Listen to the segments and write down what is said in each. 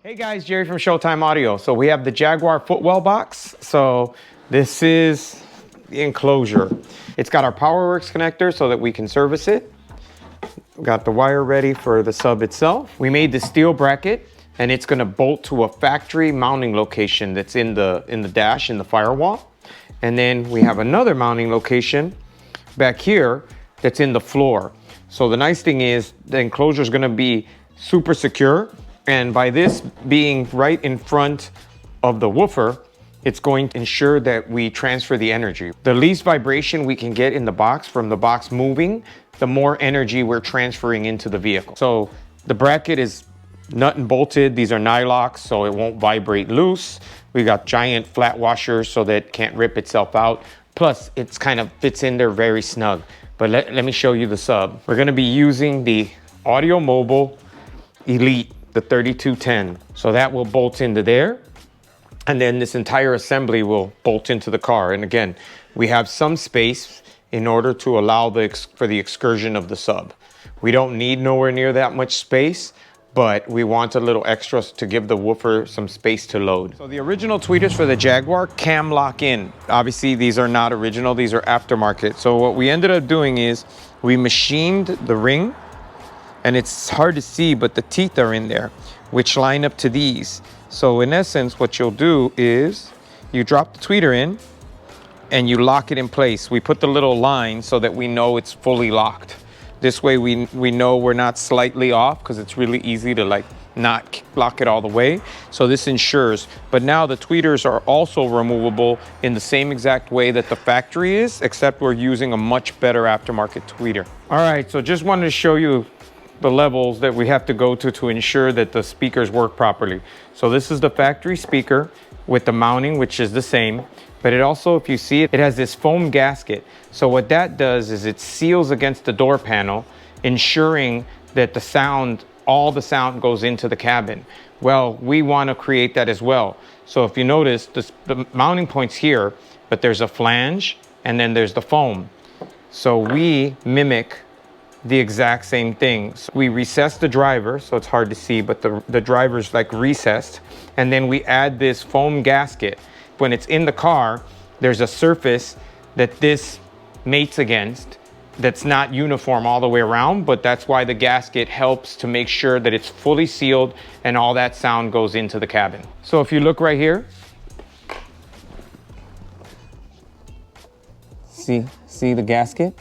Hey guys, Jerry from Showtime Audio. So we have the Jaguar footwell box. So this is the enclosure. It's got our PowerWorks connector so that we can service it. We got the wire ready for the sub itself. We made the steel bracket and it's gonna bolt to a factory mounting location that's in the dash, in the firewall. And then we have another mounting location back here that's in the floor. So the nice thing is the enclosure is gonna be super secure. And by this being right in front of the woofer, it's going to ensure that we transfer the energy. The least vibration we can get in the box from the box moving, the more energy we're transferring into the vehicle. So the bracket is nut and bolted. These are nylocks, so it won't vibrate loose. We got giant flat washers so that it can't rip itself out. Plus, it's kind of fits in there very snug. But let me show you the sub. We're gonna be using the Audio Mobile Elite, the 3210. So that will bolt into there. And then this entire assembly will bolt into the car. And again, we have some space in order to allow for the excursion of the sub. We don't need nowhere near that much space, but we want a little extra to give the woofer some space to load. So the original tweeters for the Jaguar cam lock in. Obviously these are not original, these are aftermarket. So what we ended up doing is we machined the ring, and it's hard to see, but the teeth are in there, which line up to these. So in essence, what you'll do is you drop the tweeter in and you lock it in place. We put the little line so that we know it's fully locked. This way we know we're not slightly off, because it's really easy to like not lock it all the way. So this ensures, but now the tweeters are also removable in the same exact way that the factory is, except we're using a much better aftermarket tweeter. All right, so just wanted to show you the levels that we have to go to ensure that the speakers work properly. So this is the factory speaker with the mounting, which is the same, but it also, if you see it, it has this foam gasket. So what that does is it seals against the door panel, ensuring that the sound, all the sound goes into the cabin. Well, we want to create that as well. So if you notice, the mounting point's here, but there's a flange and then there's the foam. So we mimic the exact same thing. So we recess the driver, so it's hard to see, but the driver's like recessed. And then we add this foam gasket. When it's in the car, there's a surface that this mates against that's not uniform all the way around, but that's why the gasket helps to make sure that it's fully sealed and all that sound goes into the cabin. So if you look right here, see the gasket?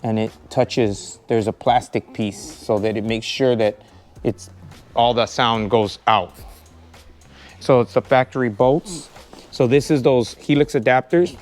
And it touches, there's a plastic piece so that it makes sure that all the sound goes out. So it's the factory bolts. So this is those helix adapters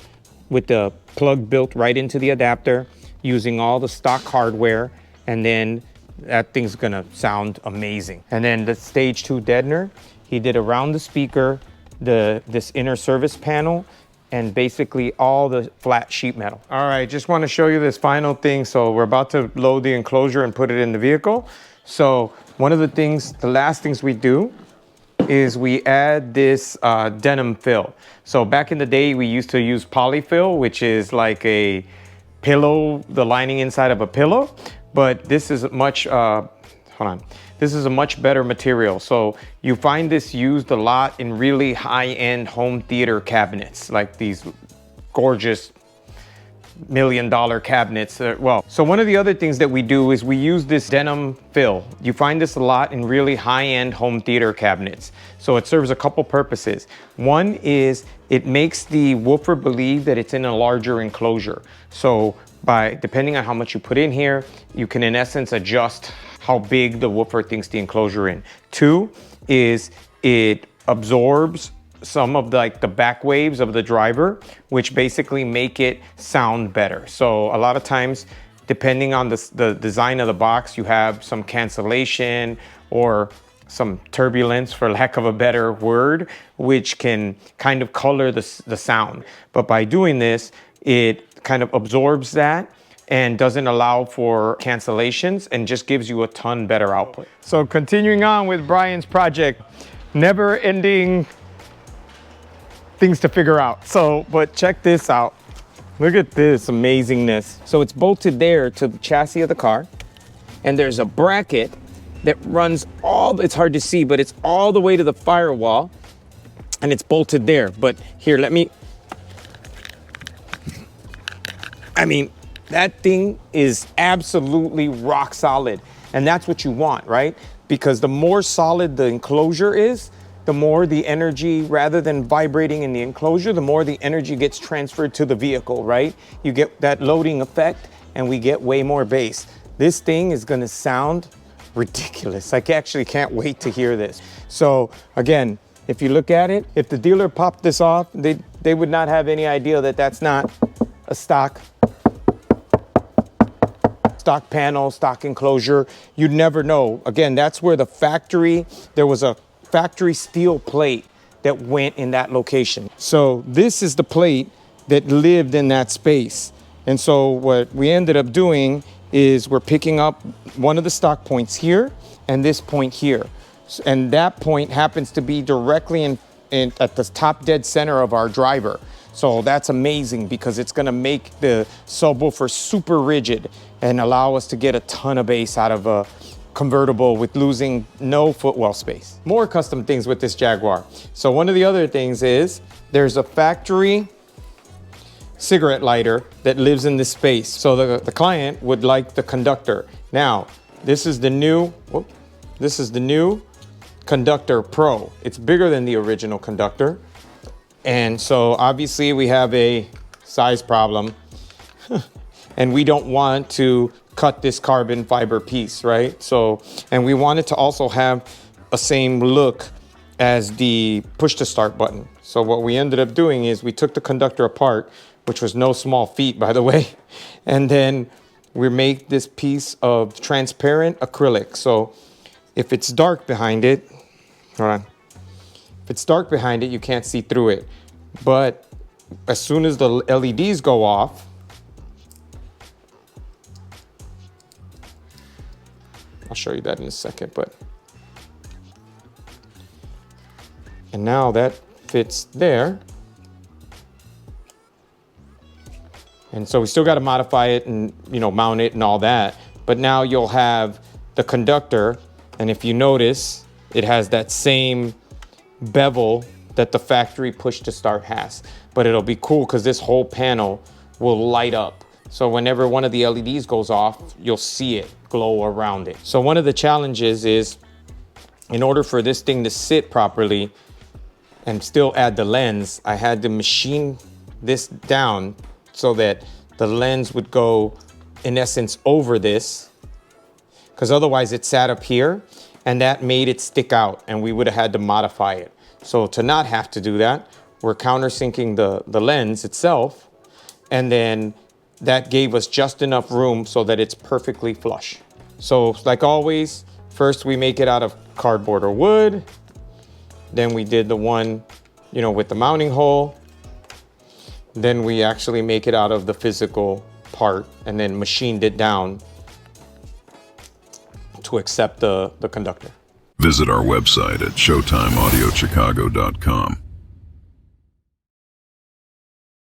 with the plug built right into the adapter, using all the stock hardware, and then that thing's gonna sound amazing. And then the stage 2 deadener, he did around the speaker, this inner service panel, and basically all the flat sheet metal. All right, just want to show you this final thing. So we're about to load the enclosure and put it in the vehicle. So one of the last things we do is we add this denim fill. So back in the day, we used to use polyfill, which is like a pillow, the lining inside of a pillow, but this is This is a much better material. So you find this used a lot in really high-end home theater cabinets, like these gorgeous $1 million cabinets. So one of the other things that we do is we use this denim fill. You find this a lot in really high-end home theater cabinets. So it serves a couple purposes. One is it makes the woofer believe that it's in a larger enclosure. So depending on how much you put in here, you can in essence adjust how big the woofer thinks the enclosure in. 2 is it absorbs some of the back waves of the driver, which basically make it sound better. So a lot of times, depending on the design of the box, you have some cancellation or some turbulence, for lack of a better word, which can kind of color the sound. But by doing this, it kind of absorbs that and doesn't allow for cancellations and just gives you a ton better output. So continuing on with Brian's project, never ending things to figure out. But check this out. Look at this amazingness. So it's bolted there to the chassis of the car, and there's a bracket that runs it's hard to see, but it's all the way to the firewall, and it's bolted there. But here, I mean, that thing is absolutely rock solid. And that's what you want, right? Because the more solid the enclosure is, the more the energy, rather than vibrating in the enclosure, the more the energy gets transferred to the vehicle, right? You get that loading effect, and we get way more bass. This thing is gonna sound ridiculous. I actually can't wait to hear this. So again, if you look at it, if the dealer popped this off, they would not have any idea that that's not a stock panel, stock enclosure. You'd never know. Again, that's where there was a factory steel plate that went in that location. So this is the plate that lived in that space. And so what we ended up doing is we're picking up one of the stock points here and this point here. And that point happens to be directly at the top dead center of our driver. So that's amazing because it's gonna make the subwoofer super rigid and allow us to get a ton of bass out of a convertible with losing no footwell space. More custom things with this Jaguar. So one of the other things is there's a factory cigarette lighter that lives in this space. So the client would like the conductor. Now, this is the new Conductor Pro. It's bigger than the original Conductor. And so obviously we have a size problem and we don't want to cut this carbon fiber piece, right? So, and we wanted to also have a same look as the push to start button. So what we ended up doing is we took the conductor apart, which was no small feat, by the way. And then we make this piece of transparent acrylic. So if it's dark behind it, hold on. If it's dark behind it, you can't see through it. But as soon as the LEDs go off, I'll show you that in a second, and now that fits there. And so we still got to modify it and, mount it and all that. But now you'll have the conductor. And if you notice, it has that same bevel that the factory push to start has. But it'll be cool because this whole panel will light up. So whenever one of the LEDs goes off, you'll see it glow around it. So one of the challenges is, in order for this thing to sit properly and still add the lens, I had to machine this down so that the lens would go, in essence, over this, because otherwise it sat up here and that made it stick out and we would have had to modify it. So to not have to do that, we're countersinking the lens itself, and then that gave us just enough room so that it's perfectly flush. So like always, first we make it out of cardboard or wood. Then we did the one, with the mounting hole. Then we actually make it out of the physical part and then machined it down to accept the conductor. Visit our website at showtimeaudiochicago.com.